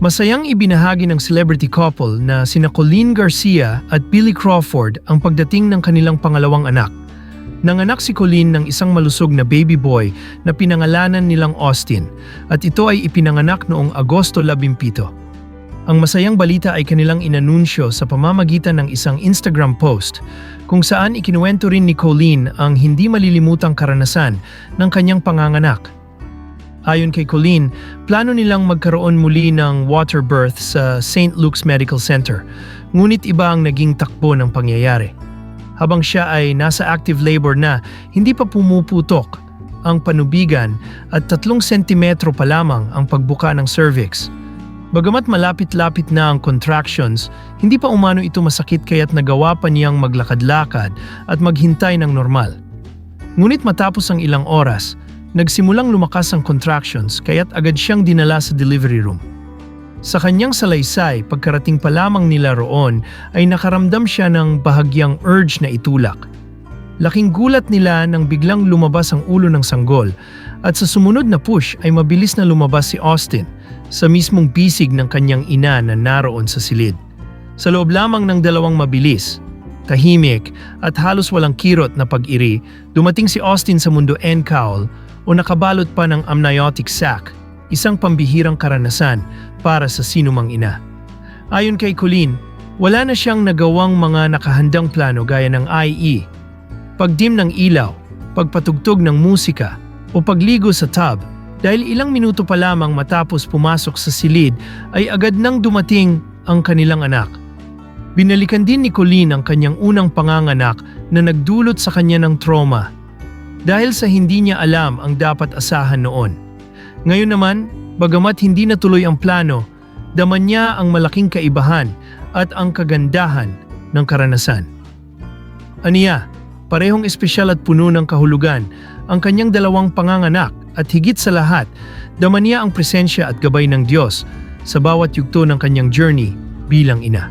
Masayang ibinahagi ng celebrity couple na sina Colleen Garcia at Billy Crawford ang pagdating ng kanilang pangalawang anak. Nanganak si Colleen ng isang malusog na baby boy na pinangalanan nilang Austin at ito ay ipinanganak noong Agosto 17. Ang masayang balita ay kanilang inanunsyo sa pamamagitan ng isang Instagram post kung saan ikinuwento rin ni Colleen ang hindi malilimutang karanasan ng kanyang panganganak. Ayon kay Colleen, plano nilang magkaroon muli ng water birth sa St. Luke's Medical Center, ngunit iba ang naging takbo ng pangyayari. Habang siya ay nasa active labor na, hindi pa pumuputok ang panubigan at 3 sentimetro pa lamang ang pagbuka ng cervix. Bagamat malapit-lapit na ang contractions, hindi pa umano ito masakit kaya't nagawa pa niyang maglakad-lakad at maghintay ng normal. Ngunit matapos ang ilang oras, nagsimulang lumakas ang contractions kaya't agad siyang dinala sa delivery room. Sa kanyang salaysay, pagkarating pa lamang nila roon ay nakaramdam siya ng bahagyang urge na itulak. Laking gulat nila nang biglang lumabas ang ulo ng sanggol at sa sumunod na push ay mabilis na lumabas si Austin sa mismong bisig ng kanyang ina na naroon sa silid. Sa loob lamang ng 2 mabilis, tahimik at halos walang kirot na pag-iri, dumating si Austin sa mundo encaul o nakabalot pa ng amniotic sac, isang pambihirang karanasan para sa sinumang ina. Ayon kay Colleen, wala na siyang nagawang mga nakahandang plano gaya ng IE, pagdim ng ilaw, pagpatugtog ng musika o pagligo sa tub dahil ilang minuto pa lamang matapos pumasok sa silid ay agad nang dumating ang kanilang anak. Binalikan din ni Colleen ang kanyang unang panganganak na nagdulot sa kanya ng trauma dahil sa hindi niya alam ang dapat asahan noon. Ngayon naman, bagamat hindi natuloy ang plano, daman niya ang malaking kaibahan at ang kagandahan ng karanasan. Aniya, parehong espesyal at puno ng kahulugan ang kanyang 2 panganganak at higit sa lahat, daman niya ang presensya at gabay ng Diyos sa bawat yugto ng kanyang journey bilang ina.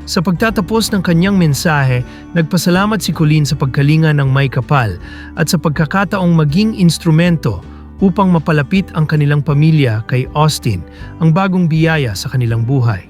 Sa pagtatapos ng kanyang mensahe, nagpasalamat si Colleen sa pagkalinga ng may kapal at sa pagkakataong maging instrumento upang mapalapit ang kanilang pamilya kay Austin, ang bagong biyaya sa kanilang buhay.